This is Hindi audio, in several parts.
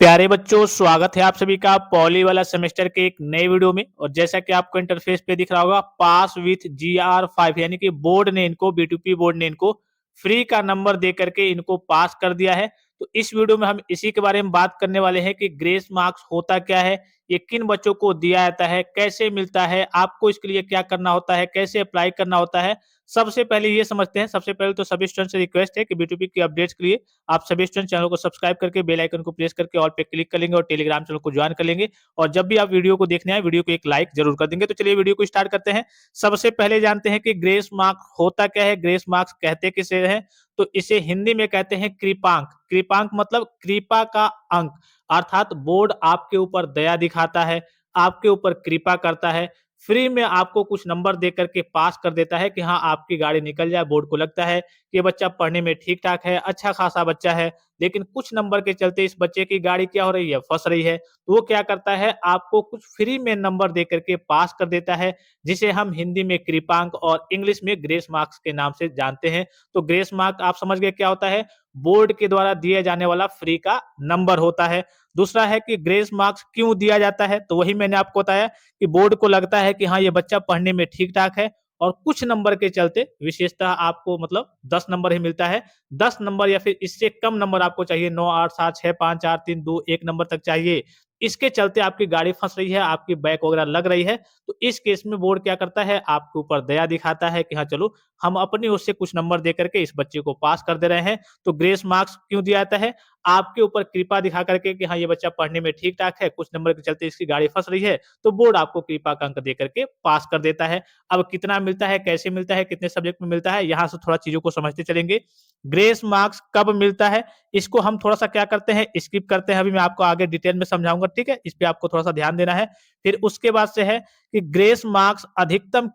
प्यारे बच्चों, स्वागत है आप सभी का पॉली वाला सेमेस्टर के एक नए वीडियो में। और जैसा कि आपको इंटरफेस पे दिख रहा होगा, पास विथ GR5 यानी कि बोर्ड ने इनको B2P बोर्ड ने इनको फ्री का नंबर दे करके इनको पास कर दिया है। तो इस वीडियो में हम इसी के बारे में बात करने वाले हैं कि ग्रेस मार्क्स होता क्या है, ये किन बच्चों को दिया जाता है, कैसे मिलता है, आपको इसके लिए क्या करना होता है, कैसे अप्लाई करना होता है। सबसे पहले ये समझते हैं। सबसे पहले तो सभी स्टूडेंट से रिक्वेस्ट है कि B2P की अपडेट्स के लिए आप सभी स्टूडेंट चैनल को सब्सक्राइब करके बेल आइकन को प्रेस करके ऑल पे क्लिक कर लेंगे और टेलीग्राम चैनल को ज्वाइन कर लेंगे। और जब भी आप वीडियो को देखने आए, वीडियो को एक लाइक जरूर कर देंगे। तो चलिए वीडियो को स्टार्ट करते हैं। सबसे पहले जानते हैं कि ग्रेस मार्क्स होता क्या है, ग्रेस मार्क्स कहते किसे हैं। तो इसे हिंदी में कहते हैं कृपांक। कृपांक मतलब कृपा का अंक, अर्थात बोर्ड आपके ऊपर दया दिखाता है, आपके ऊपर कृपा करता है, फ्री में आपको कुछ नंबर दे करके पास कर देता है कि हाँ आपकी गाड़ी निकल जाए। बोर्ड को लगता है कि ये बच्चा पढ़ने में ठीक ठाक है, अच्छा खासा बच्चा है, लेकिन कुछ नंबर के चलते इस बच्चे की गाड़ी क्या हो रही है, फंस रही है। तो वो क्या करता है, आपको कुछ फ्री में नंबर दे करके पास कर देता है, जिसे हम हिंदी में कृपांक और इंग्लिश में ग्रेस मार्क्स के नाम से जानते हैं। तो ग्रेस मार्क आप समझ गए क्या होता है, बोर्ड के द्वारा दिए जाने वाला फ्री का नंबर होता है। दूसरा है कि ग्रेस मार्क्स क्यों दिया जाता है, तो वही मैंने आपको बताया कि बोर्ड को लगता है कि हाँ ये बच्चा पढ़ने में ठीक ठाक है और कुछ नंबर के चलते, विशेषतः आपको मतलब 10 नंबर ही मिलता है। 10 नंबर या फिर इससे कम नंबर आपको चाहिए, 9 8 7 6 5 4 3 2 1 नंबर तक चाहिए, इसके चलते आपकी गाड़ी फंस रही है, आपकी बैक वगैरह लग रही है। तो इस केस में बोर्ड क्या करता है, आपके ऊपर दया दिखाता है कि हाँ चलो हम अपनी ओर से कुछ नंबर दे करके इस बच्चे को पास कर दे रहे हैं। तो ग्रेस मार्क्स क्यों दिया जाता है, आपके ऊपर कृपा दिखा करके कि हाँ ये बच्चा पढ़ने में ठीक ठाक है, कुछ नंबर के चलते इसकी गाड़ी फंस रही है, तो बोर्ड आपको कृपा का अंक दे करके पास कर देता है। अब कितना मिलता है, कैसे मिलता है, कितने सब्जेक्ट में मिलता है, यहाँ से थोड़ा चीजों को समझते चलेंगे। ग्रेस मार्क्स कब मिलता है, इसको हम थोड़ा सा क्या करते हैं, स्किप करते हैं। अभी मैं आपको आगे डिटेल में समझाऊंगा, ठीक है, इस पे आपको थोड़ा सा ध्यान देना है। फिर उसके बाद से है कि ग्रेस मार्क अधिकतम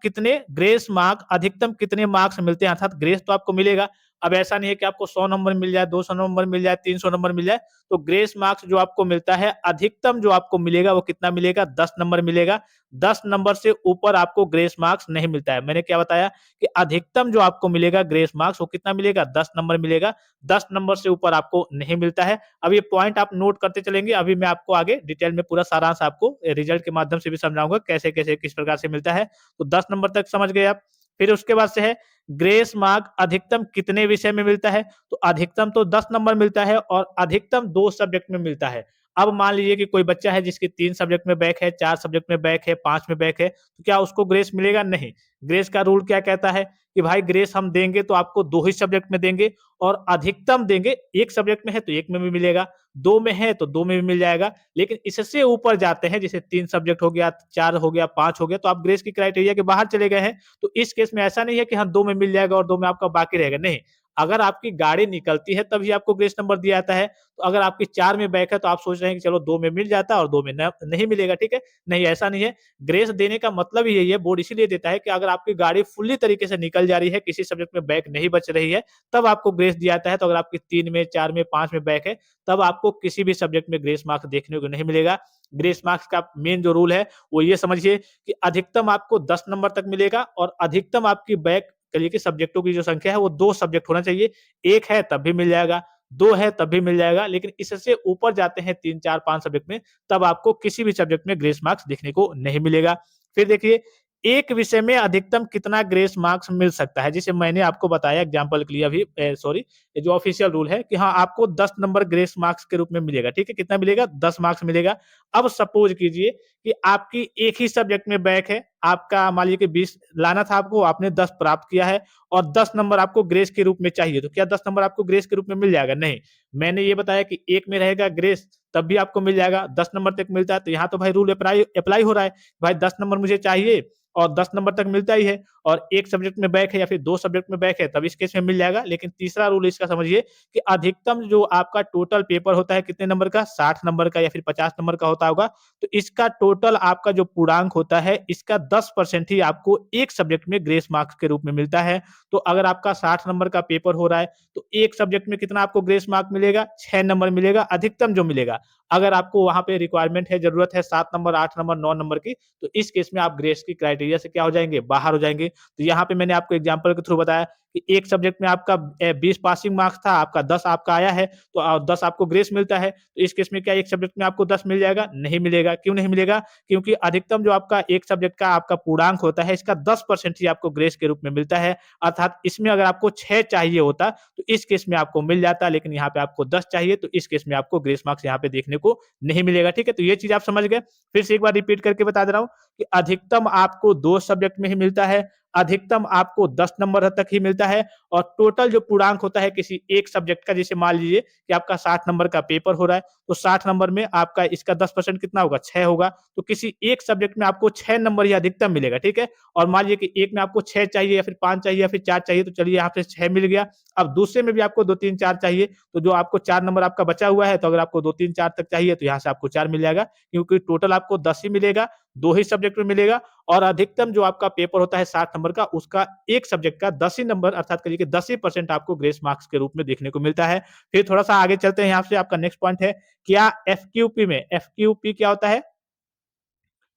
कितने मार्क्स मिलते हैं, अर्थात ग्रेस तो आपको मिलेगा। अब ऐसा नहीं है कि आपको 100 नंबर मिल जाए, 200 नंबर मिल जाए, 300 नंबर मिल जाए। तो ग्रेस मार्क्स जो आपको मिलता है, अधिकतम जो आपको मिलेगा वो कितना मिलेगा, 10 नंबर मिलेगा। 10 नंबर से ऊपर आपको ग्रेस मार्क्स नहीं मिलता है। मैंने क्या बताया कि अधिकतम जो आपको मिलेगा ग्रेस मार्क्स वो कितना मिलेगा, 10 नंबर मिलेगा। 10 नंबर से ऊपर आपको नहीं मिलता है। अब ये पॉइंट आप नोट करते चलेंगे, अभी मैं आपको आगे डिटेल में पूरा सारांश आपको रिजल्ट के माध्यम से भी समझाऊंगा कैसे कैसे किस प्रकार से मिलता है। तो 10 नंबर तक समझ गए आप। फिर उसके बाद से है ग्रेस मार्क अधिकतम कितने विषय में मिलता है, तो अधिकतम तो 10 नंबर मिलता है और अधिकतम 2 सब्जेक्ट में मिलता है। अब मान लीजिए कि कोई बच्चा है जिसकी 3 सब्जेक्ट में बैक है, 4 सब्जेक्ट में बैक है, 5 में बैक है, तो क्या उसको ग्रेस मिलेगा? नहीं। ग्रेस का रूल क्या कहता है कि भाई ग्रेस हम देंगे तो आपको 2 ही सब्जेक्ट में देंगे और अधिकतम देंगे, 1 सब्जेक्ट में है तो 1 में भी मिलेगा, 2 में है तो 2 में भी मिल जाएगा। लेकिन इससे ऊपर जाते हैं, जैसे 3 सब्जेक्ट हो गया, 4 हो गया, 5 हो गया, तो आप ग्रेस की क्राइटेरिया के बाहर चले गए हैं। तो इस केस में ऐसा नहीं है कि हाँ 2 में मिल जाएगा और 2 में आपका बाकी रहेगा, नहीं। अगर आपकी गाड़ी निकलती है तभी आपको ग्रेस नंबर दिया जाता है। तो अगर आपकी 4 में बैक है तो आप सोच रहे हैं कि चलो 2 में मिल जाता है और 2 में नहीं मिलेगा, ठीक है? नहीं, ऐसा नहीं है। ग्रेस देने का मतलब ही यही है, बोर्ड इसीलिए देता है कि अगर आपकी गाड़ी फुल्ली तरीके से निकल जा रही है, किसी सब्जेक्ट में बैक नहीं बच रही है, तब आपको ग्रेस दिया जाता है। तो अगर आपकी 3 में, 4 में, 5 में बैक है, तब आपको किसी भी सब्जेक्ट में ग्रेस मार्क्स देखने को नहीं मिलेगा। ग्रेस मार्क्स का मेन जो रूल है वो ये समझिए कि अधिकतम आपको 10 नंबर तक मिलेगा और अधिकतम आपकी बैक करिए कि सब्जेक्टों की जो संख्या है वो 2 सब्जेक्ट होना चाहिए। 1 है तब भी मिल जाएगा, 2 है तब भी मिल जाएगा, लेकिन इससे ऊपर जाते हैं 3, 4, 5 सब्जेक्ट में, तब आपको किसी भी सब्जेक्ट में ग्रेस मार्क्स देखने को नहीं मिलेगा। फिर देखिए, एक विषय में अधिकतम कितना ग्रेस मार्क्स मिल सकता है, जिसे मैंने आपको बताया एग्जांपल के लिए अभी, सॉरी, ये जो ऑफिशियल रूल है कि हाँ आपको 10 नंबर ग्रेस मार्क्स के रूप में मिलेगा, ठीक है? कितना मिलेगा? 10 मार्क्स मिलेगा। अब सपोज कीजिए कि आपकी एक ही सब्जेक्ट में बैक है, आपका मान लीजिए कि 20 लाना था आपको, आपने 10 प्राप्त किया है और 10 नंबर आपको ग्रेस के रूप में चाहिए, तो क्या 10 नंबर आपको ग्रेस के रूप में मिल जाएगा? नहीं। मैंने ये बताया कि 1 में रहेगा ग्रेस, तब भी आपको मिल जाएगा, 10 नंबर तक मिलता है, तो यहाँ तो भाई रूल अप्लाई अप्लाई हो रहा है। भाई 10 नंबर मुझे चाहिए और 10 नंबर तक मिलता ही है और 1 सब्जेक्ट में बैक है या फिर 2 सब्जेक्ट में बैक है, तब इस केस में मिल जाएगा। लेकिन तीसरा रूल इसका समझिए कि अधिकतम जो आपका टोटल पेपर होता है कितने नंबर का? 60 नंबर का या फिर 50 नंबर का होता होगा। तो इसका टोटल आपका जो पूर्णांक होता है, इसका 10% ही आपको एक सब्जेक्ट में ग्रेस मार्क्स के रूप में मिलता है। तो अगर आपका 60 नंबर का पेपर हो रहा है, तो एक सब्जेक्ट में कितना आपको ग्रेस मार्क मिलेगा? 6 नंबर मिलेगा, अधिकतम जो मिलेगा। अगर आपको वहाँ पे रिक्वायरमेंट है, ज़रूरत है 7 नंबर, 8 नंबर, 9 नंबर की, तो इस केस में आप ग्रेस की क्राइटेरिया से क्या हो जाएँगे? बाहर हो जाएँगे। तो यहाँ पे मैंने आपको एग्जांपल के थ्रू बताया कि एक सब्जेक्ट में आपका 20 पासिंग मार्क्स था, आपका 10 आपका आया है, तो 10 आपको ग्रेस मिलता है। तो इस केस में क्या एक सब्जेक्ट में आपको 10 मिल जाएगा? नहीं मिलेगा। क्यों नहीं मिलेगा? क्योंकि अधिकतम जो आपका एक सब्जेक्ट का आपका पूर्णांक होता है, इसका 10% ही आपको ग्रेस के रूप में मिलता है। अर्थात इसमें अगर आपको 6 चाहिए होता, तो इस केस में आपको मिल जाता, लेकिन यहाँ पे आपको 10 चाहिए, तो इस केस में आपको ग्रेस मार्क्स यहाँ पे देखने को नहीं मिलेगा। ठीक है? तो ये चीज़ आप समझ गए। फिर से एक बार रिपीट करके बता दे रहा हूँ कि अधिकतम आपको 2 सब्जेक्ट में ही मिलता है, अधिकतम आपको 10 नंबर तक ही मिलता है और टोटल जो पूर्णांक होता है किसी एक सब्जेक्ट का, जैसे मान लीजिए कि आपका 60 नंबर का पेपर हो रहा है, तो 60 नंबर में आपका इसका 10% कितना होगा? 6 होगा। तो किसी एक सब्जेक्ट में आपको 6 नंबर ही अधिकतम मिलेगा, ठीक है? और मान लीजिए कि एक में आपको 6 चाहिए या फिर 5 चाहिए या फिर 4 चाहिए, तो चलिए यहाँ पे 6 मिल गया। अब दूसरे में भी आपको 2, 3, 4 चाहिए, तो जो आपको 4 नंबर आपका बचा हुआ है, तो अगर आपको 2, 3, 4 तक चाहिए, तो यहाँ से आपको 4 मिल जाएगा, क्योंकि टोटल आपको 10 ही मिलेगा, 2 ही सब्जेक्ट में मिलेगा और अधिकतम जो आपका पेपर होता है 60 नंबर का, उसका एक सब्जेक्ट का 10 ही नंबर अर्थात करिए कि 10 ही परसेंट आपको ग्रेस मार्क्स के रूप में देखने को मिलता है। फिर थोड़ा-सा आगे चलते हैं, यहाँ से आपका नेक्स्ट पॉइंट है, क्या एफक्यूपी में एफक्यूपी क्या होता है?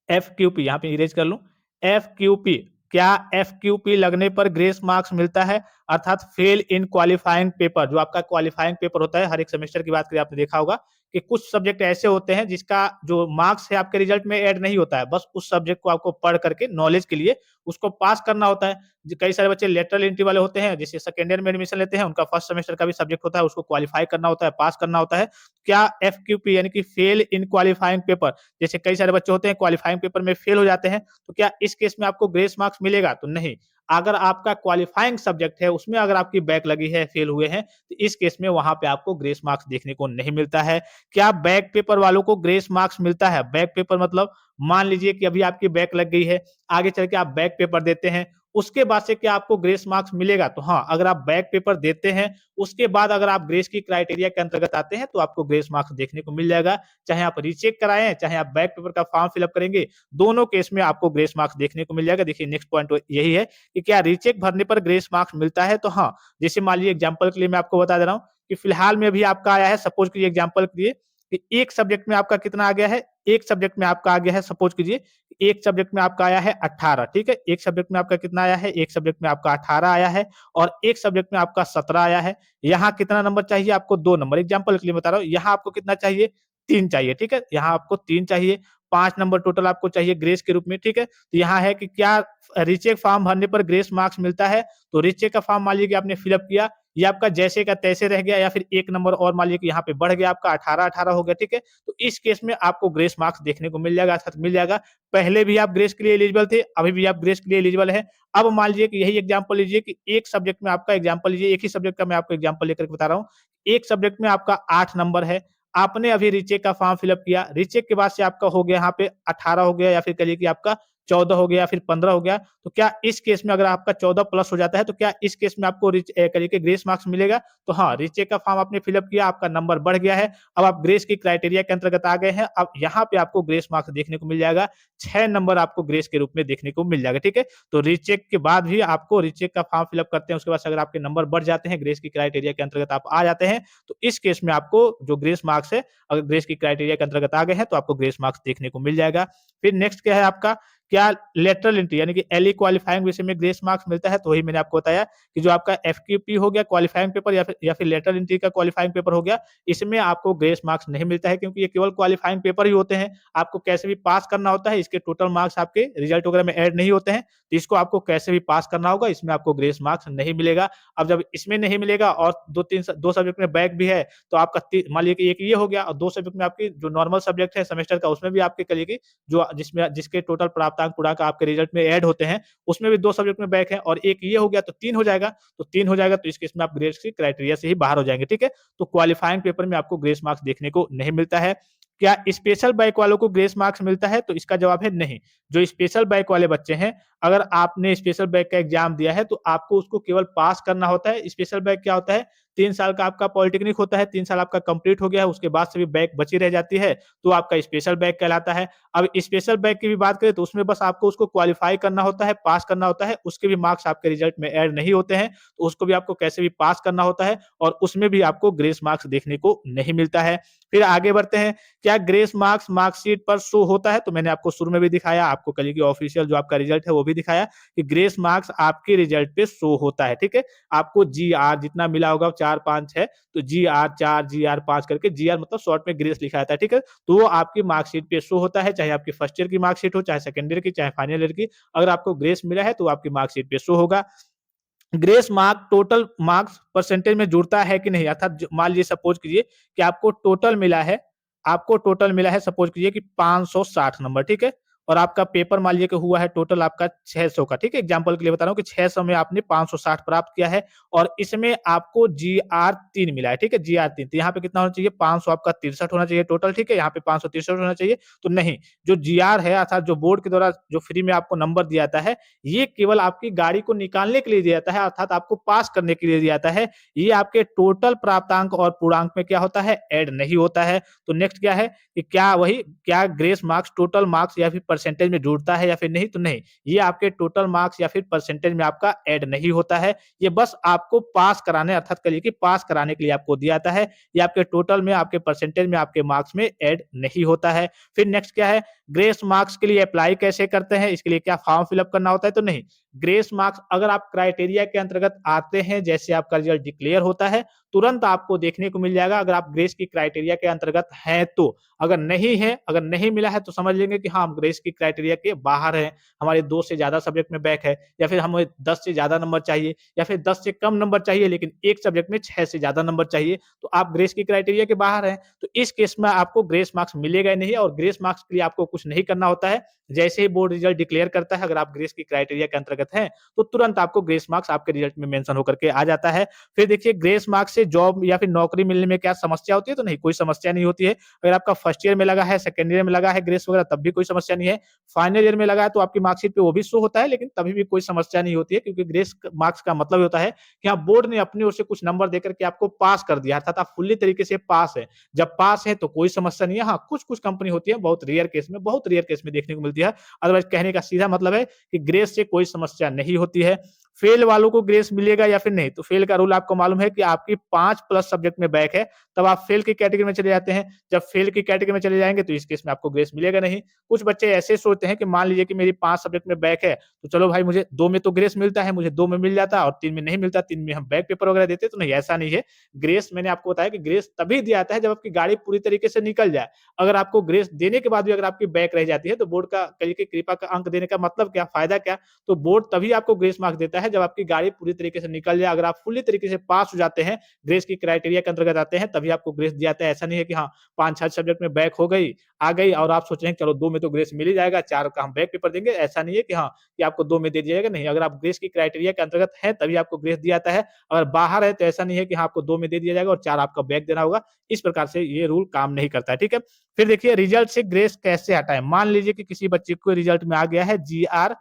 एफक्यूपी यहाँ पे इरेज कर लूँ। एफक्यूपी, क्या एफक्यूपी लगने पर ग्रेस मार्क्स मिलता है? अर्थात फेल इन क्वालिफाइंग पेपर, जो आपका क्वालिफाइंग पेपर होता है, हर एक सेमेस्टर की बात करें आपने देखा होगा कि कुछ सब्जेक्ट ऐसे होते हैं जिसका जो मार्क्स है आपके रिजल्ट में ऐड नहीं होता है, बस उस सब्जेक्ट को आपको पढ़ करके नॉलेज के लिए उसको पास करना होता है। कई सारे बच्चे लेटरल एंट्री वाले होते हैं, जैसे सेकेंड ईयर में एडमिशन लेते हैं, उनका फर्स्ट सेमेस्टर का भी सब्जेक्ट होता है, उसको क्वालिफाई करना होता है, पास करना होता है। क्या एफक्यूपी यानी कि फेल इन क्वालिफाइंग पेपर, जैसे कई सारे बच्चे होते हैं क्वालिफाइंग पेपर में फेल हो जाते हैं, तो क्या इस केस में आपको ग्रेस मार्क्स मिलेगा? तो नहीं। अगर आपका क्वालिफाइंग सब्जेक्ट है, उसमें अगर आपकी बैक लगी है, फेल हुए हैं, तो इस केस में वहाँ पे आपको ग्रेस मार्क्स देखने को नहीं मिलता है। क्या बैक पेपर वालों को ग्रेस मार्क्स मिलता है? बैक पेपर मतलब मान लीजिए कि अभी आपकी बैक लग गई है, आगे चल के आप बैक पेपर देते हैं, उसके बाद से क्या आपको ग्रेस मार्क्स मिलेगा? तो हाँ, अगर आप बैक पेपर देते हैं, उसके बाद अगर आप ग्रेस की क्राइटेरिया के अंतर्गत आते हैं, तो आपको ग्रेस मार्क्स देखने को मिल जाएगा। चाहे आप रीचेक कराएँ, चाहे आप बैक पेपर का फॉर्म फिल अप करेंगे, दोनों केस में आपको ग्रेस मार्क्स देखने को मिल जाएगा। देखिए नेक्स्ट पॉइंट यही है कि क्या रीचेक भरने पर ग्रेस मार्क्स मिलता है? तो हाँ, जैसे मान लीजिए एग्जांपल के लिए मैं आपको बता दे रहा हूँ कि फिलहाल में अभी आपका आया है, सपोज कीजिए एग्जांपल के लिए कि एक सब्जेक्ट में आपका कितना आ गया है? एक सब्जेक्ट में आपका आ गया है, सपोज कीजिए एक सब्जेक्ट में आपका आया है 18, ठीक है? एक सब्जेक्ट में आपका कितना आया है? एक सब्जेक्ट में आपका 18 आया है और एक सब्जेक्ट में आपका 17 आया है। यहाँ कितना नंबर चाहिए आपको? 2 नंबर। एग्जांपल के लिए बता रहा हूँ, यहाँ आपको कितना चाहिए? 3 चाहिए, ठीक है? यहाँ आपको 3 चाहिए, 5 नंबर टोटल आपको चाहिए ग्रेस के रूप में, ठीक है? तो यहाँ है कि क्या रीचेक फॉर्म भरने पर ग्रेस मार्क्स मिलता है? तो रीचेक का फॉर्म मान लीजिए कि आपने फिल अप किया, ये आपका जैसे का तैसे रह गया या फिर 1 नंबर और मान लीजिए कि यहाँ पे बढ़ गया, आपका 18-18 हो गया, ठीक है? तो इस केस में आपको ग्रेस मार्क्स देखने को मिल जाएगा, अर्थात मिल जाएगा। पहले भी आप ग्रेस के लिए एलिजिबल थे, अभी भी आप ग्रेस के लिए एलिजिबल हैं। अब मान लीजिए कि यही एग्जांपल लीजिए कि एक सब्जेक्ट में आपका एग्जांपल लीजिए, एक ही सब्जेक्ट का मैं आपको एग्जांपल लेकर के बता रहा हूँ। एक सब्जेक्ट में आपका 8 नंबर है, आपने अभी रीचेक का फॉर्म फिल अप किया, रीचेक के बाद से आपका हो गया यहाँ पे 18 हो गया या फिर कहिए कि आपका 14 हो गया या फिर 15 हो गया, तो क्या इस केस में अगर आपका 14 प्लस हो जाता है, तो क्या इस केस में आपको करिए कि ग्रेस मार्क्स मिलेगा? तो हाँ, रीचेक का फॉर्म आपने फिल अप किया, आपका नंबर बढ़ गया है, अब आप ग्रेस की क्राइटेरिया के अंतर्गत आ गए हैं, अब यहाँ पे आपको ग्रेस मार्क्स देखने को मिल जाएगा, 6 नंबर आपको ग्रेस के रूप में देखने को मिल जाएगा, ठीक है? तो रीचेक के बाद भी आपको रीचेक का फॉर्म फिल अप करते हैं, उसके बाद से अगर आपके नंबर बढ़ जाते हैं, ग्रेस की क्राइटेरिया के अंतर्गत आप आ जाते हैं, तो इस केस में आपको जो ग्रेस मार्क्स है, अगर ग्रेस की क्राइटेरिया के अंतर्गत आ गए हैं, तो आपको ग्रेस मार्क्स देखने को मिल जाएगा। फिर नेक्स्ट क्या है आपका, क्या लेटरल एंट्री यानी कि एलई क्वालिफाइंग विषय में ग्रेस मार्क्स मिलता है? तो वही मैंने आपको बताया कि जो आपका एफक्यूपी हो गया क्वालिफाइंग पेपर या फिर लेटरल एंट्री का क्वालिफाइंग पेपर हो गया, इसमें आपको ग्रेस मार्क्स नहीं मिलता है, क्योंकि ये केवल क्वालिफाइंग पेपर ही होते हैं। आपको कैसे भी पास करना होता है, इसके टोटल मार्क्स आपके रिजल्ट वगैरह में ऐड नहीं होते हैं, तो इसको आपको कैसे भी पास करना होगा, इसमें आपको ग्रेस मार्क्स नहीं मिलेगा। अब जब इसमें नहीं मिलेगा और 2 सब्जेक्ट में बैक भी है, तो आपका मान लीजिए कि एक ये हो गया और 2 सब्जेक्ट में आपकी जो नॉर्मल सब्जेक्ट है सेमेस्टर का, उसमें भी आपके करिए कि जो जिसके टोटल प्राप्तांक पूर्णांक आपके रिजल्ट में ऐड होते हैं, उसमें भी 2 सब्जेक्ट में बैक है और एक ये हो गया, तो 3 हो जाएगा। तो 3 हो जाएगा, तो इस केस में आप ग्रेस की क्राइटेरिया से ही बाहर हो जाएँगे, ठीक है? तो क्वालिफाइंग पेपर में आपको ग्रेस मार्क्स देखने को नहीं मिलता है। क्या स्पेशल बैक वालों को ग्रेस मार्क्स मिलता है? तो इसका जवाब है नहीं। जो स्पेशल बैक वाले बच्चे हैं, अगर आपने स्पेशल बैक का एग्ज़ाम दिया है, तो आपको उसको केवल पास करना होता है। स्पेशल बैक क्या होता है? 3 साल का आपका पॉलिटेक्निक होता है, 3 साल आपका कंप्लीट हो गया है, उसके बाद से भी बैक बची रह जाती है, तो आपका स्पेशल बैक कहलाता है। अब स्पेशल बैक की भी बात करें तो उसमें बस आपको उसको क्वालीफाई करना होता है, पास करना होता है, उसके भी मार्क्स आपके रिजल्ट में ऐड नहीं होते हैं, तो उसको भी आपको कैसे भी पास करना होता है और उसमें भी आपको ग्रेस मार्क्स देखने को नहीं मिलता है। फिर आगे बढ़ते हैं, क्या ग्रेस मार्क्स मार्कशीट पर शो होता है? तो मैंने आपको शुरू में भी दिखाया, आपको कल की ऑफिशियल जो आपका रिजल्ट है वो भी दिखाया कि ग्रेस मार्क्स आपके रिजल्ट पे शो होता है, ठीक है? आपको जीआर जितना मिला होगा 4, 5, 6 तो जीआर 4, जीआर 5 करके जीआर मतलब शॉर्ट में ग्रेस लिखा जाता है, ठीक है? तो वो आपकी मार्कशीट पे शो होता है, चाहे आपकी फर्स्ट ईयर की मार्कशीट हो, चाहे सेकंड ईयर की, चाहे फाइनल ईयर की। अगर आपको ग्रेस मिला है तो आपकी मार्कशीट पे शो होगा। Grace mark total marks percentage में जुड़ता है कि नहीं? अर्थात मान लीजिए सपोज कीजिए कि आपको टोटल मिला है सपोज कीजिए कि 560 नंबर, ठीक है? और आपका पेपर मान लीजिए कि हुआ है टोटल आपका 600 का, ठीक है? एग्जांपल के लिए बता रहा हूँ कि 600 में आपने 560 प्राप्त किया है और इसमें आपको जीआर 3 मिला है, ठीक है? जीआर 3 तो यहाँ पे कितना होना चाहिए? 500 आपका 63 होना चाहिए टोटल, ठीक है? यहाँ पे 563 होना चाहिए, तो नहीं, जो जीआर है अर्थात जो बोर्ड के द्वारा जो फ्री में आपको नंबर दिया जाता है, ये केवल आपकी गाड़ी को निकालने के लिए दिया जाता है, अर्थात आपको पास करने के लिए दिया जाता है। ये आपके टोटल प्राप्तांक और पूर्णांक में क्या होता है? ऐड नहीं होता है। तो नेक्स्ट क्या है कि क्या ग्रेस मार्क्स टोटल मार्क्स या फिर परसेंटेज में जुड़ता है या फिर नहीं? तो नहीं, ये आपके टोटल मार्क्स या फिर परसेंटेज में आपका ऐड नहीं होता है। ये बस आपको पास कराने अर्थात कहिए कि पास कराने के लिए आपको दिया जाता है। ये आपके टोटल में, आपके परसेंटेज में, आपके मार्क्स में ऐड नहीं होता है। फिर नेक्स्ट क्या है? ग्रेस मार्क्स के लिए अप्लाई कैसे करते हैं? इसके लिए क्या फॉर्म फिल अप करना होता है? तो नहीं, ग्रेस मार्क्स अगर आप क्राइटेरिया के अंतर्गत आते हैं, जैसे आपका रिजल्ट डिक्लेयर होता है, तुरंत आपको देखने को मिल जाएगा अगर आप ग्रेस की क्राइटेरिया के अंतर्गत हैं तो। अगर नहीं है, अगर नहीं मिला है तो समझ लेंगे कि हाँ, हम ग्रेस की क्राइटेरिया के बाहर हैं, हमारे 2 से ज़्यादा सब्जेक्ट में बैक है या फिर हमें 10 से ज़्यादा नंबर चाहिए या फिर 10 से कम नंबर चाहिए लेकिन एक सब्जेक्ट में 6 से ज़्यादा नंबर चाहिए, तो आप ग्रेस की क्राइटेरिया के बाहर हैं। तो इस केस में आपको ग्रेस मार्क्स मिलेगा ही नहीं और ग्रेस मार्क्स के लिए आपको कुछ नहीं करना होता है। जैसे ही बोर्ड रिजल्ट डिक्लेयर करता है, अगर आप ग्रेस की क्राइटेरिया के अंतर्गत हैं, तो तुरंत आपको ग्रेस मार्क्स आपके रिजल्ट में मेंशन होकर के आ जाता है। फिर देखिए ग्रेस मार्क्स से जॉब या फिर नौकरी मिलने में क्या समस्या होती है? तो नहीं, कोई समस्या नहीं होती है। अगर आपका फर्स्ट ईयर में लगा है, सेकंड ईयर में लगा है ग्रेस वगैरह तब भी कोई समस्या नहीं है। फाइनल ईयर में लगा है तो आपकी मार्कशीट पे वो भी शो होता है लेकिन तभी भी कोई समस्या नहीं होती है क्योंकि ग्रेस मार्क्स का मतलब होता है कि हाँ, बोर्ड ने अपनी ओर से कुछ नंबर देकर के आपको पास कर दिया अर्थात आप फुल्ली तरीके से पास है। जब पास है तो कोई समस्या नहीं है। हाँ, कुछ-कुछ कंपनी होती है बहुत रेयर केस में देखने को मिलती है। अदरवाइज़ कहने का सीधा मतलब है कि ग्रेस से कोई समस्या नहीं होती है। फेल वालों को ग्रेस मिलेगा या फिर नहीं? तो फेल का रूल आपको मालूम है कि आपकी 5 प्लस सब्जेक्ट में बैक है, तब आप फेल की कैटेगरी में चले जाते हैं। जब फेल की कैटेगरी में चले जाएँगे तो इस केस में आपको ग्रेस मिलेगा नहीं। कुछ बच्चे ऐसे सोचते हैं कि मान लीजिए कि मेरी 5 सब्जेक्ट में बैक है, तो चलो भाई मुझे 2 में तो ग्रेस मिलता है, मुझे 2 में मिल जाता और 3 में नहीं मिलता, 3 में हम बैक पेपर वगैरह देते, तो नहीं ऐसा नहीं है। ग्रेस मैंने आपको बताया कि ग्रेस तभी दिया जाता है जब आपकी गाड़ी पूरी तरीके से निकल जाए। अगर आपको ग्रेस देने के बाद भी अगर आपकी बैक रह जाती है तो बोर्ड का कहिए कि कृपा का अंक देने का मतलब क्या, फ़ायदा क्या? तो बोर्ड तभी आपको ग्रेस मार्क्स देता है जब आपकी गाड़ी पूरी तरीके से निकल जाए। अगर आप फुल्ली तरीके से पास हो जाते हैं, ग्रेस की क्राइटेरिया के अंतर्गत आते हैं, तभी आपको ग्रेस दिया जाता है। ऐसा नहीं है कि हाँ, 5-6 सब्जेक्ट में बैक आ गई और आप सोच रहे हैं चलो 2 में तो ग्रेस मिल ही जाएगा, 4 का हम बैक पेपर देंगे। ऐसा नहीं है कि हाँ, कि आपको 2 में दे दिया जाएगा, नहीं। अगर आप ग्रेस की क्राइटेरिया के अंतर्गत हैं, तभी आपको ग्रेस दिया जाता है। अगर बाहर है, तो ऐसा नहीं है कि हाँ, आपको 2 में दे दिया जाएगा और 4 आपका बैक देना होगा। इस प्रकार से ये रूल काम नहीं करता है, ठीक है? फिर देखिए रिजल्ट से ग्रेस कैसे हटाएँ? मान लीजिए कि किसी बच्चे को रिजल्ट में आ गया है जीआर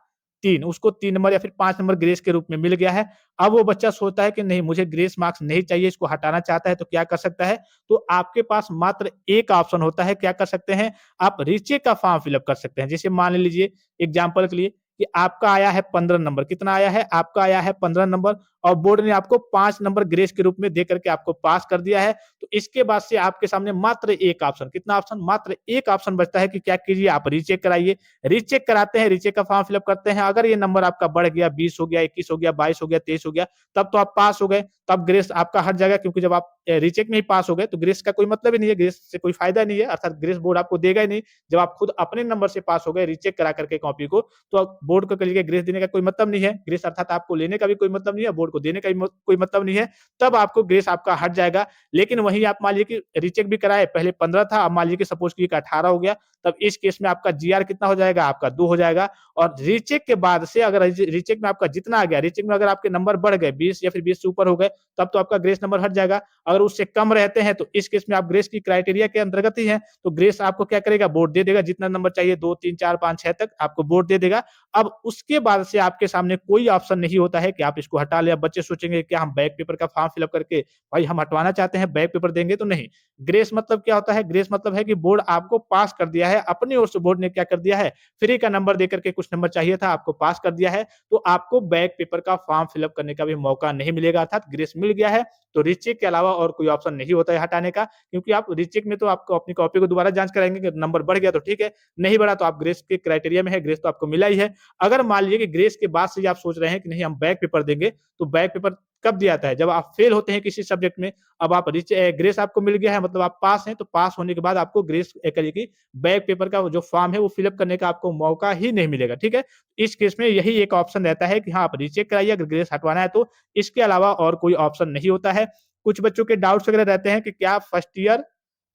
3 उसको 3 नंबर या फिर 5 नंबर ग्रेस के रूप में मिल गया है। अब वो बच्चा सोचता है कि नहीं मुझे ग्रेस मार्क्स नहीं चाहिए, इसको हटाना चाहता है तो क्या कर सकता है? तो आपके पास मात्र एक ऑप्शन होता है, क्या कर सकते हैं? आप रीचेक का फॉर्म फिल अप कर सकते हैं। जैसे मान लीजिए एग्जांपल के लिए कि आपका आया है 15 नंबर, कितना आया है? आपका आया है 15 नंबर और बोर्ड ने आपको 5 नंबर ग्रेस के रूप में दे करके आपको पास कर दिया है। तो इसके बाद से आपके सामने मात्र एक ऑप्शन, कितना ऑप्शन? मात्र एक ऑप्शन बचता है कि क्या कीजिए आप रीचेक कराइए। रीचेक कराते हैं, रीचेक का फॉर्म फिल अप करते हैं। अगर ये नंबर आपका बढ़ गया, 20 हो गया, 21 हो गया, 22 हो गया, 23 हो गया, तब तो आप पास हो गए, तब ग्रेस आपका हट जाएगा क्योंकि जब आप रीचेक में ही पास हो गए तो ग्रेस का कोई मतलब ही नहीं है, ग्रेस से कोई फायदा नहीं है, अर्थात ग्रेस बोर्ड आपको देगा ही नहीं। जब आप खुद अपने नंबर से पास हो गए रीचेक करा करके कॉपी को, तो अब बोर्ड को कहिए ग्रेस देने का कोई मतलब नहीं है। ग्रेस अर्थात आपको लेने का भी कोई मतलब नहीं है, बोर्ड को देने का भी कोई मतलब नहीं है, तब आपको ग्रेस आपका हट जाएगा। लेकिन वहीं आप मान लीजिए कि रीचेक भी कराए, पहले 15 था, अब मान लीजिए कि सपोज कीजिए कि 18 हो गया, तब इस केस में आपका जीआर कितना हो जाएगा? आपका 2 हो जाएगा और रीचेक के बाद से अगर रीचेक में आपका जितना आ गया, रीचेक में अगर आपके नंबर बढ़ गए 20 या फिर 20 से ऊपर हो गए, तब तो आपका ग्रेस नंबर हट जाएगा। अगर उससे कम रहते हैं तो इस केस में आप ग्रेस की क्राइटेरिया के अंतर्गत ही हैं, तो ग्रेस आपको क्या करेगा? बोर्ड दे देगा, जितना नंबर चाहिए 2, 3, 4, 5, 6 तक आपको बोर्ड दे देगा। अब उसके बाद से आपके सामने कोई ऑप्शन नहीं होता है कि आप इसको हटा लें। अब बच्चे सोचेंगे क्या हम बैक पेपर का फॉर्म फिलअप करके भाई हम हटवाना चाहते हैं, बैक पेपर देंगे तो नहीं। ग्रेस मतलब क्या होता है? ग्रेस मतलब है कि बोर्ड आपको पास कर दिया है, अपनी ओर से बोर्ड ने क्या कर दिया है, फ्री का नंबर देकर के कुछ नंबर चाहिए था, आपको पास कर दिया है, तो आपको बैक पेपर का फॉर्म फिलअप करने का भी मौका नहीं मिलेगा, अर्थात ग्रेस मिल गया है, तो रीचेक के अलावा और कोई ऑप्शन नहीं होता है हटाने का, क्योंकि आप रीचेक में तो आपको अपनी कॉपी को दोबारा जाँच कराएँगे कि नंबर बढ़ गया तो ठीक है, नहीं बढ़ा तो आप ग्रेस के क्राइटेरिया में है, ग्रेस तो आपको मिला ही है। अगर मान लीजिए कि ग्रेस के बाद से ही आप सोच रहे हैं कि नहीं हम बैक पेपर देंगे, तो बैक पेपर कब दिया जाता है? जब आप फेल होते हैं किसी सब्जेक्ट में, अब आप ग्रेस आपको मिल गया है मतलब आप पास हैं, तो पास होने के बाद आपको ग्रेस करिए कि बैक पेपर का वो जो फॉर्म है वो फिल अप करने का आपको मौका ही नहीं मिलेगा, ठीक है? इस केस में यही एक ऑप्शन रहता है कि हाँ, आप रीचेक कराइए अगर ग्रेस हटवाना है तो, इसके अलावा और कोई ऑप्शन नहीं होता है। कुछ बच्चों के डाउट्स वगैरह रहते हैं कि क्या फर्स्ट ईयर,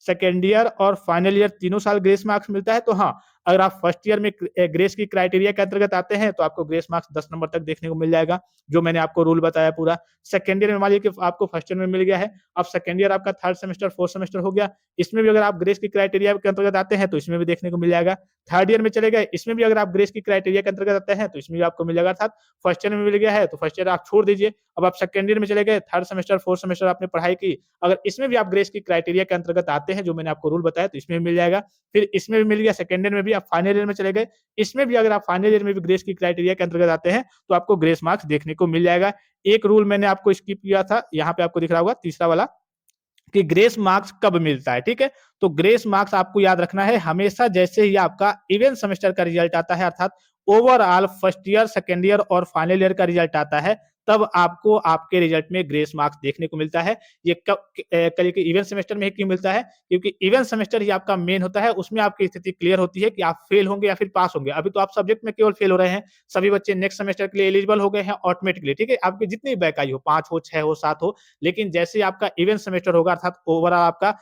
सेकंड ईयर और फाइनल ईयर तीनों साल ग्रेस मार्क्स मिलता है? तो हाँ, अगर आप फर्स्ट ईयर में ग्रेस की क्राइटेरिया के अंतर्गत आते हैं, तो आपको ग्रेस मार्क्स 10 नंबर तक देखने को मिल जाएगा, जो मैंने आपको रूल बताया पूरा। सेकंड ईयर में मान लीजिए कि आपको फर्स्ट ईयर में मिल गया है, अब सेकंड ईयर आपका थर्ड सेमेस्टर, फोर्थ सेमेस्टर हो गया, इसमें भी अगर आप ग्रेस की क्राइटेरिया के अंतर्गत आते हैं, तो इसमें भी देखने को मिल जाएगा। थर्ड ईयर में चले गए, इसमें भी अगर आप ग्रेस की क्राइटेरिया के अंतर्गत आते हैं, तो इसमें भी आपको मिल जाएगा, अर्थात फर्स्ट ईयर में मिल गया है, तो फर्स्ट ईयर आप छोड़ दीजिए। अब आप सेकंड ईयर में चले गए, थर्ड सेमेस्टर, फोर्थ सेमेस्टर आपने पढ़ाई की, अगर इसमें भी आप ग्रेस की क्राइटेरिया के अंतर्गत आते हैं, जो मैंने आपको रूल बताया, तो इसमें भी मिल जाएगा। फिर इसमें भी मिल गया, सेकंड ईयर में भी, आप फाइनल ईयर में चले गए, इसमें भी अगर आप फाइनल ईयर में भी ग्रेस की क्राइटेरिया के अंतर्गत आते हैं, तो आपको ग्रेस मार्क्स देखने को मिल जाएगा। एक रूल मैंने आपको स्किप किया था, यहाँ पे आपको दिख रहा होगा तीसरा वाला, कि ग्रेस मार्क्स कब मिलता है, ठीक है? तो ग्रेस मार्क्स आपको याद रखना है हमेशा जैसे ही आपका इवेंट सेमेस्टर का रिजल्ट आता है, अर्थात overall first year, second year और फाइनल ईयर का रिजल्ट आता है, तब आपको आपके रिजल्ट में ग्रेस मार्क्स देखने को मिलता है। ये कल के इवेंट सेमेस्टर में ही क्यों मिलता है? क्योंकि इवेंट सेमेस्टर ही आपका मेन होता है, उसमें आपकी स्थिति क्लियर होती है कि आप फेल होंगे या फिर पास होंगे। अभी तो आप सब्जेक्ट में केवल फेल हो रहे हैं, सभी बच्चे नेक्स्ट सेमेस्टर के लिए एलिजिबल हो गए हैं ऑटोमेटिकली, ठीक है? आपकी जितनी बैक आई हो, 5 हो, 6 हो, 7 हो, लेकिन जैसे ही आपका इवेंट सेमेस्टर होगा, अर्थात ओवरऑल आपका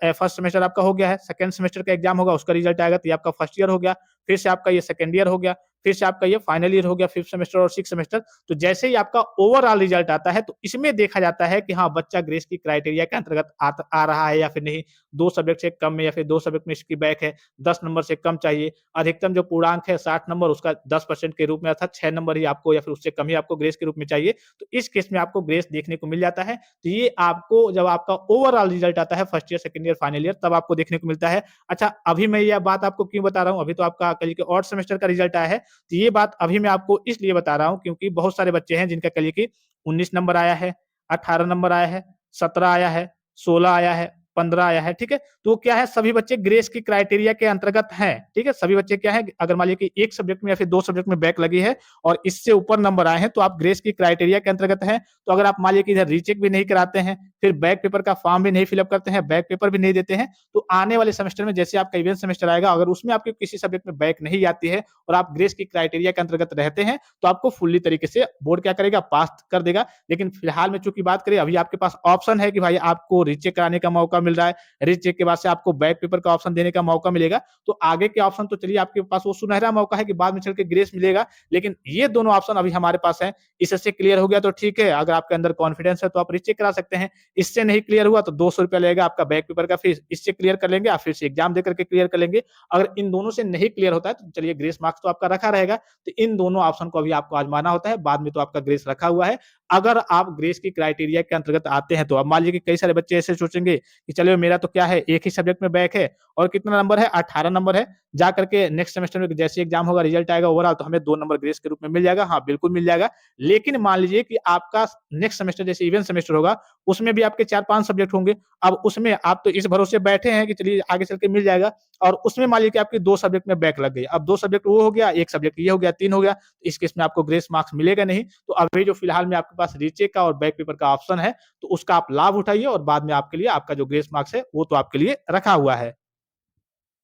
फर्स्ट सेमेस्टर आपका हो गया है, सेकंड सेमेस्टर का एग्जाम होगा, उसका रिजल्ट आएगा, तो ये आपका फर्स्ट ईयर हो गया, फिर से आपका ये सेकंड ईयर हो गया, फिर से आपका ये फाइनल ईयर हो गया, फिफ्थ सेमेस्टर और सिक्स्थ सेमेस्टर। तो जैसे ही आपका ओवरऑल रिजल्ट आता है, तो इसमें देखा जाता है कि हाँ, बच्चा ग्रेस की क्राइटेरिया के अंतर्गत आ रहा है या फिर नहीं, 2 सब्जेक्ट से कम में या फिर 2 सब्जेक्ट में इसकी बैक है, 10 नंबर से कम चाहिए, अधिकतम जो पूर्णांक है 60 नंबर, उसका 10% के रूप में, अर्थात 6 नंबर ही आपको या फिर उससे कम ही आपको ग्रेस के रूप में चाहिए, तो इस केस में आपको ग्रेस देखने को मिल जाता है। तो ये आपको जब आपका ओवरऑल रिजल्ट आता है first year, second year, final year, तब आपको देखने को मिलता है। अच्छा, अभी मैं ये बात आपको क्यों बता रहा हूँ? अभी तो आपका कल के ऑड सेमेस्टर का रिजल्ट आया है, तो ये बात अभी मैं आपको इसलिए बता रहा हूँ क्योंकि बहुत सारे बच्चे हैं जिनका कहिए कि 19 नंबर आया है, 18 नंबर आया है, 17 आया है, 16 आया है, 15 आया है, ठीक है? तो क्या है, सभी बच्चे ग्रेस की क्राइटेरिया के अंतर्गत हैं, ठीक है? सभी बच्चे क्या है, अगर मान लीजिए कि एक सब्जेक्ट में या फिर 2 सब्जेक्ट में बैक लगी है और इससे ऊपर नंबर आए हैं, तो आप ग्रेस की क्राइटेरिया के अंतर्गत हैं। तो अगर आप मान लीजिए कि इधर रीचेक भी नहीं कराते हैं, फिर बैक पेपर का फॉर्म भी नहीं फिलअप करते हैं, बैक पेपर भी नहीं देते हैं, तो आने वाले सेमेस्टर में जैसे आपका इवेंट सेमेस्टर आएगा, अगर उसमें आपके किसी सब्जेक्ट में बैक नहीं आती है और आप ग्रेस की क्राइटेरिया के अंतर्गत रहते हैं, तो आपको फुल्ली तरीके से बोर्ड क्या करेगा, पास कर देगा। लेकिन फिलहाल में चूंकि बात करें, अभी आपके पास ऑप्शन है कि भाई आपको रीचेक कराने का मौका मिल रहा है, रीचेक के बाद से आपको बैक पेपर का ऑप्शन देने का मौका मिलेगा, तो आगे के ऑप्शन तो चलिए आपके पास वो सुनहरा मौका है कि बाद में चल के ग्रेस मिलेगा, लेकिन ये दोनों ऑप्शन अभी हमारे पास है। इससे क्लियर हो गया तो ठीक है, अगर आपके अंदर कॉन्फिडेंस है तो आप रीचेक करा सकते हैं। इससे नहीं क्लियर हुआ तो 200 रुपया लगेगा आपका बैक पेपर का फीस, इससे क्लियर कर लेंगे, आप फिर से एग्जाम देकर के क्लियर कर लेंगे। अगर इन दोनों से नहीं क्लियर होता है तो चलिए ग्रेस मार्क्स तो आपका रखा रहेगा, तो इन दोनों ऑप्शन को अभी आपको आजमाना होता है, बाद में तो आपका ग्रेस रखा हुआ है। अगर आप ग्रेस की क्राइटेरिया के अंतर्गत आते हैं, तो अब मान लीजिए कि कई सारे बच्चे ऐसे सोचेंगे कि चलो मेरा तो क्या है, एक ही सब्जेक्ट में बैक है और कितना नंबर है, 18 नंबर है, जा करके नेक्स्ट सेमेस्टर में जैसे एग्जाम होगा, रिजल्ट आएगा ओवरऑल, तो हमें 2 नंबर ग्रेस के रूप में मिल जाएगा। हाँ, बिल्कुल मिल जाएगा। लेकिन मान लीजिए कि आपका नेक्स्ट सेमेस्टर जैसे इवेंट सेमेस्टर होगा, उसमें भी आपके 4-5 सब्जेक्ट होंगे। अब उसमें आप तो इस भरोसे बैठे हैं कि चलिए आगे चल के मिल जाएगा, और उसमें मान लीजिए कि आपके 2 सब्जेक्ट में बैक लग गई। अब 2 सब्जेक्ट वो हो गया, 1 सब्जेक्ट ये हो गया, 3 हो गया। तो इस केस में आपको ग्रेस मार्क्स मिलेगा नहीं। तो अभी जो फिलहाल में आपके पास रीचेक का और बैक पेपर का ऑप्शन है, तो उसका आप लाभ उठाइए और बाद में आपके लिए आपका जो ग्रेस मार्क्स है, वो तो आपके लिए रखा हुआ है।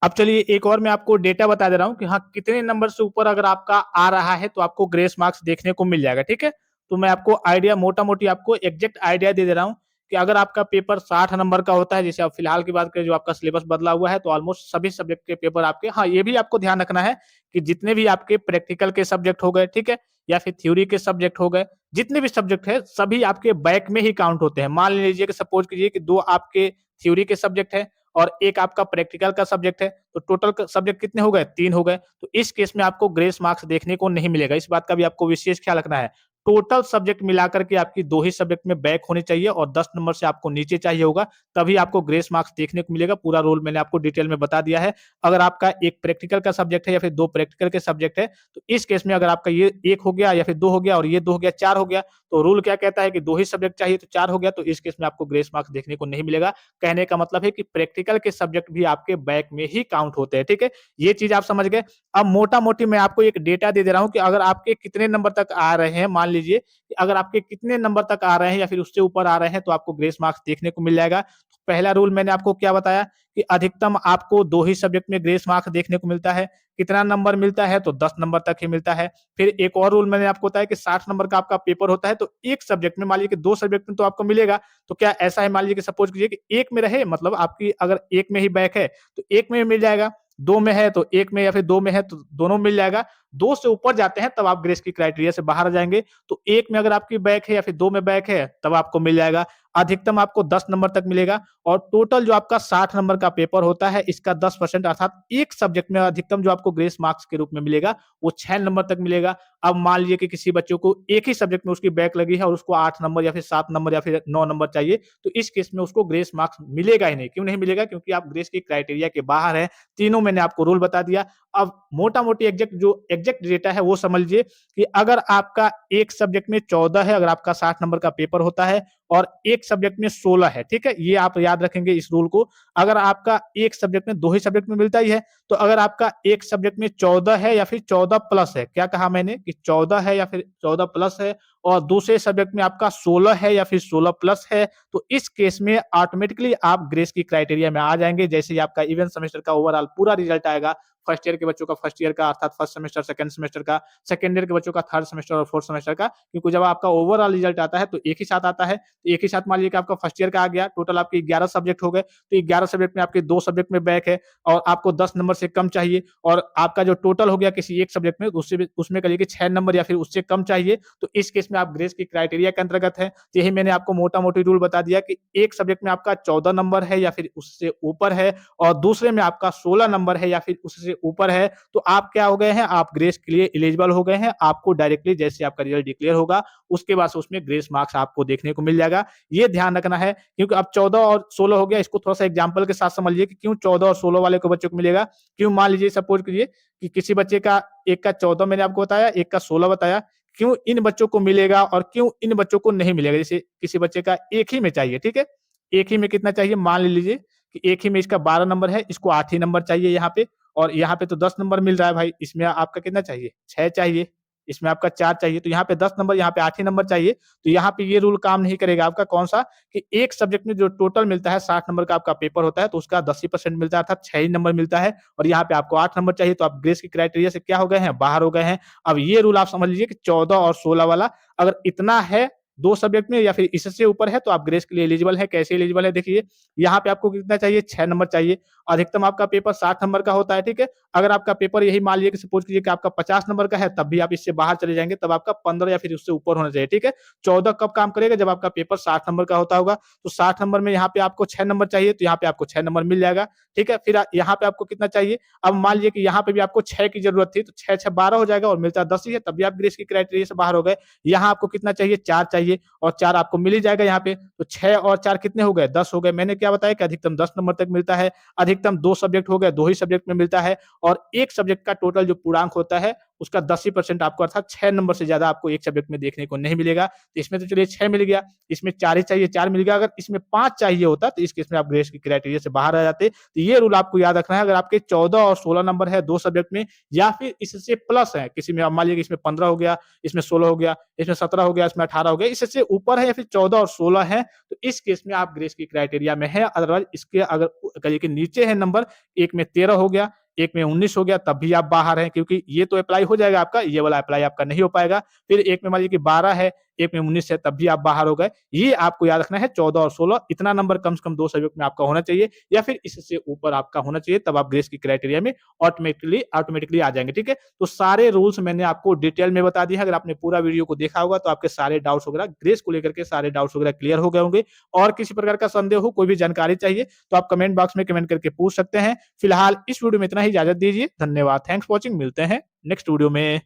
अब चलिए एक और मैं आपको डेटा बता दे रहा हूँ कि हाँ, कितने नंबर से ऊपर अगर आपका आ रहा है, तो आपको ग्रेस मार्क्स देखने को मिल जाएगा, ठीक है? तो मैं आपको आइडिया मोटा-मोटी आपको एग्ज़ैक्ट आइडिया दे दे रहा हूँ कि अगर आपका पेपर 60 नंबर का होता है, जैसे अब फिलहाल की बात करें जो आपका सिलेबस बदला हुआ है, तो ऑलमोस्ट सभी सब्जेक्ट के पेपर आपके, हाँ, ये भी आपको ध्यान रखना है कि जितने भी आपके प्रैक्टिकल के सब्जेक्ट हो गए, ठीक है? या फिर थ्योरी के सब्जेक्ट हो गए, जितने भी सब्जेक्ट हैं, सभी आपके बैक में ही काउंट होते हैं। मान लीजिए कि सपोज़ कीजिए कि 2 आपके थ्योरी के सब्जेक्ट हैं और एक आपका प्रैक्टिकल का सब्जेक्ट है, तो टोटल सब्जेक्ट कितने हो गए? 3 हो गए। तो इस केस में आपको ग्रेस मार्क्स देखने को नहीं मिलेगा। इस बात का भी आपको विशेष ख्याल रखना है। टोटल सब्जेक्ट मिलाकर के आपकी 2 ही सब्जेक्ट में बैक होनी चाहिए और 10 नंबर से आपको नीचे चाहिए होगा, तभी आपको ग्रेस मार्क्स देखने को मिलेगा। पूरा रूल मैंने आपको डिटेल में बता दिया है। अगर आपका एक प्रैक्टिकल का सब्जेक्ट है या फिर 2 प्रैक्टिकल के सब्जेक्ट है, तो इस केस में अगर आपका ये 1 हो गया या फिर 2 हो गया और ये 2 हो गया, 4 हो गया, तो रूल क्या कहता है कि 2 ही सब्जेक्ट चाहिए तो 4 हो गया, तो इस केस में आपको ग्रेस मार्क्स देखने को नहीं मिलेगा। कहने का मतलब है कि प्रैक्टिकल के सब्जेक्ट भी आपके बैक में ही काउंट होते हैं, ठीक है? ये चीज़ आप समझ गए। अब मोटा-मोटी मैं आपको एक डेटा दे दे रहा हूँ कि अगर आपके कितने नंबर तक आ रहे हैं, मान लीजिए कि अगर आपके कितने नंबर तक आ रहे हैं या फिर उससे ऊपर आ रहे हैं, तो आपको ग्रेस मार्क्स देखने को मिल जाएगा। तो पहला रूल मैंने आपको क्या बताया कि अधिकतम आपको 2 ही सब्जेक्ट में ग्रेस मार्क्स देखने को मिलता है। कितना नंबर मिलता है? तो 10 नंबर तक ही मिलता है। फिर एक और रूल मैंने आपको बताया कि 60 नंबर का आपका पेपर होता है, तो एक सब्जेक्ट में मान लीजिए कि 2 सब्जेक्ट में तो आपको मिलेगा। तो क्या ऐसा है, मान लीजिए कि सपोज़ कीजिए कि 1 में रहे, मतलब आपकी अगर 1 में ही बैक है, तो 1 में मिल जाएगा। 2 में है तो 1 में या फिर 2 में है तो दोनों में मिल जाएगा। 2 से ऊपर जाते हैं तब आप ग्रेस की क्राइटेरिया से बाहर आ जाएँगे। तो 1 में अगर आपकी बैक है या फिर 2 में बैक है, तब आपको मिल जाएगा। अधिकतम आपको 10 नंबर तक मिलेगा और टोटल जो आपका 60 नंबर का पेपर होता है, इसका 10% अर्थात एक सब्जेक्ट में अधिकतम जो आपको ग्रेस मार्क्स के रूप में मिलेगा, वो 6 नंबर तक मिलेगा। अब मान लीजिए कि किसी बच्चों को एक ही सब्जेक्ट में उसकी बैक लगी है और उसको 8 नंबर या फिर 7 नंबर या फिर 9 नंबर चाहिए, तो इस केस में उसको ग्रेस मार्क्स मिलेगा ही नहीं। क्यों नहीं मिलेगा? क्योंकि आप ग्रेस की क्राइटेरिया के बाहर हैं। तीनों मैंने आपको रूल बता दिया। अब मोटा-मोटी एग्ज़ैक्ट डेटा है वो समझ लीजिए कि अगर आपका एक सब्जेक्ट में 14 है, अगर आपका 60 नंबर का पेपर होता है और एक सब्जेक्ट में 16 है, ठीक है? ये आप याद रखेंगे इस रूल को। अगर आपका एक सब्जेक्ट में 2 ही सब्जेक्ट में मिलता ही है, तो अगर आपका एक सब्जेक्ट में 14 है या फिर 14 प्लस है, क्या कहा मैंने कि 14 है या फिर 14 प्लस है और दूसरे सब्जेक्ट में आपका 16 है या फिर 16 प्लस है, तो इस केस में ऑटोमेटिकली आप ग्रेस की क्राइटेरिया में आ जाएँगे। जैसे ही आपका इवेंट सेमेस्टर का ओवरऑल पूरा रिजल्ट आएगा, फर्स्ट ईयर के बच्चों का फर्स्ट ईयर का अर्थात फर्स्ट सेमेस्टर, सेकंड सेमेस्टर का, सेकंड ईयर के बच्चों का थर्ड सेमेस्टर और फोर्थ सेमेस्टर का, क्योंकि जब आपका ओवरऑल रिजल्ट आता है तो एक ही साथ आता है। तो एक ही साथ मान लीजिए कि आपका फर्स्ट ईयर का आ गया, टोटल आपके 11 सब्जेक्ट हो गए, तो 11 सब्जेक्ट में आपके 2 सब्जेक्ट में बैक है और आपको 10 नंबर से कम चाहिए और आपका जो टोटल हो गया किसी एक सब्जेक्ट में, उसमें कहिए कि 6 नंबर या फिर उससे कम चाहिए, तो इस केस में आप ग्रेस की क्राइटेरिया के अंतर्गत हैं। तो यही मैंने आपको मोटा-मोटी रूल बता दिया कि एक सब्जेक्ट में आपका 14 नंबर है या फिर उससे ऊपर है और दूसरे में आपका 16 नंबर है या फिर उससे ऊपर है, तो आप क्या हो गए हैं, आप ग्रेस के लिए एलिजिबल हो गए हैं। आपको डायरेक्टली जैसे आपका रिजल्ट डिक्लेयर होगा, उसके बाद से उसमें ग्रेस मार्क्स आपको देखने को मिल जाएगा। ये ध्यान रखना है क्योंकि अब 14 और 16 हो गया, इसको थोड़ा-सा एग्जांपल के साथ समझिए कि क्यों 14 और 16 वाले को बच्चों को मिलेगा। क्यों मान लीजिए सपोज़ कीजिए कि किसी बच्चे का एक का 14 मैंने आपको बताया, एक का 16 बताया। क्यों इन बच्चों को मिलेगा और क्यों इन बच्चों को नहीं मिलेगा? जैसे किसी बच्चे का एक ही में चाहिए, ठीक है? एक ही में कितना चाहिए? मान लीजिए कि एक ही में इसका 12 नंबर है, इसको 8 ही नंबर चाहिए यहाँ पे और यहाँ पे तो 10 नंबर मिल रहा है भाई, इसमें आपका कितना चाहिए? 6 चाहिए, इसमें आपका 4 चाहिए, तो यहाँ पे 10 नंबर, यहाँ पे 8 ही नंबर चाहिए। तो यहाँ पे ये रूल काम नहीं करेगा आपका कौन-सा कि एक सब्जेक्ट में जो टोटल मिलता है 60 नंबर का आपका पेपर होता है, तो उसका 10 ही परसेंट मिलता है अर्थात 6 ही नंबर मिलता है और यहाँ पे आपको 8 नंबर चाहिए, तो आप ग्रेस की क्राइटेरिया से क्या हो गए हैं? बाहर हो गए हैं। अब ये रूल आप समझ लीजिए कि 14 और 16 वाला अगर इतना है 2 सब्जेक्ट में या फिर इससे ऊपर है, तो आप ग्रेस के लिए एलिजिबल हैं। कैसे एलिजिबल है देखिए, यहाँ पे आपको कितना चाहिए? 6 नंबर चाहिए। अधिकतम आपका पेपर 60 नंबर का होता है, ठीक है? अगर आपका पेपर यही मान लीजिए कि सपोज़ कीजिए कि आपका 50 नंबर का है, तब भी आप इससे बाहर चले जाएँगे, तब आपका 15 या फिर उससे ऊपर होना चाहिए, ठीक है? 14 कब काम करेगा? जब आपका पेपर 60 नंबर का होता होगा, तो 60 नंबर में यहाँ पे आपको 6 नंबर चाहिए, तो यहाँ पे आपको 6 नंबर मिल जाएगा, ठीक है? फिर यहाँ पे आपको कितना चाहिए? अब मान लीजिए कि यहाँ पे भी आपको 6 की ज़रूरत थी, तो 6-6 12 हो जाएगा और मिलता 10 ही है, तब भी आप ग्रेस की क्राइटेरिया से बाहर हो गए। यहाँ आपको कितना चाहिए? 4 चाहिए और 4 आपको मिल ही जाएगा यहाँ पे, तो 6 और 4 कितने हो गए? 10 हो गए। मैंने क्या बताया कि अधिकतम 10 नंबर तक मिलता है, अधिकतम 2 सब्जेक्ट हो गए, 2 ही सब्जेक्ट में मिलता है और 1 सब्जेक्ट का टोटल जो पूर्णांक होता है, उसका 10 ही परसेंट आपको अर्थात 6 नंबर से ज़्यादा आपको 1 सब्जेक्ट में देखने को नहीं मिलेगा। तो इसमें तो चलिए 6 मिल गया, इसमें 4 ही चाहिए, 4 मिल गया। अगर इसमें 5 चाहिए होता, तो इस केस में आप ग्रेस की क्राइटेरिया से बाहर आ जाते। तो ये रूल आपको याद रखना है, अगर आपके 14 और 16 नंबर है 2 सब्जेक्ट में या फिर इससे प्लस है, किसी में अब मान लीजिए कि इसमें 15 हो गया, इसमें 16 हो गया, इसमें 17 हो गया, इसमें 18 हो गया, इससे ऊपर है या फिर 14 और 16 है, तो इस केस में आप ग्रेस की क्राइटेरिया में है। अदरवाइज़ इसके अगर कहिए कि नीचे है नंबर, एक में 13 हो गया, एक में 19 हो गया, तब भी आप बाहर हैं क्योंकि ये तो अप्लाई हो जाएगा आपका, ये वाला अप्लाई आपका नहीं हो पाएगा। फिर एक में मान लीजिए कि 12 है, एक में 19 है तब भी आप बाहर हो गए। ये आपको याद रखना है 14 और 16 इतना नंबर कम से कम 2 सब्जेक्ट में आपका होना चाहिए या फिर इससे ऊपर आपका होना चाहिए, तब आप ग्रेस की क्राइटेरिया में ऑटोमेटिकली आ जाएँगे, ठीक है? तो सारे रूल्स मैंने आपको डिटेल में बता दिए हैं। अगर आपने पूरा वीडियो को देखा होगा तो आपके सारे डाउट्स वगैरह ग्रेस को लेकर के सारे डाउट्स वगैरह क्लियर हो गए होंगे। और किसी प्रकार का संदेह हो, कोई भी जानकारी चाहिए तो आप कमेंट बॉक्स में कमेंट करके पूछ सकते हैं। फिलहाल इस वीडियो में इतना ही, इजाज़त दीजिए। धन्यवाद। Thanks for watching. मिलते हैं नेक्स्ट वीडियो में।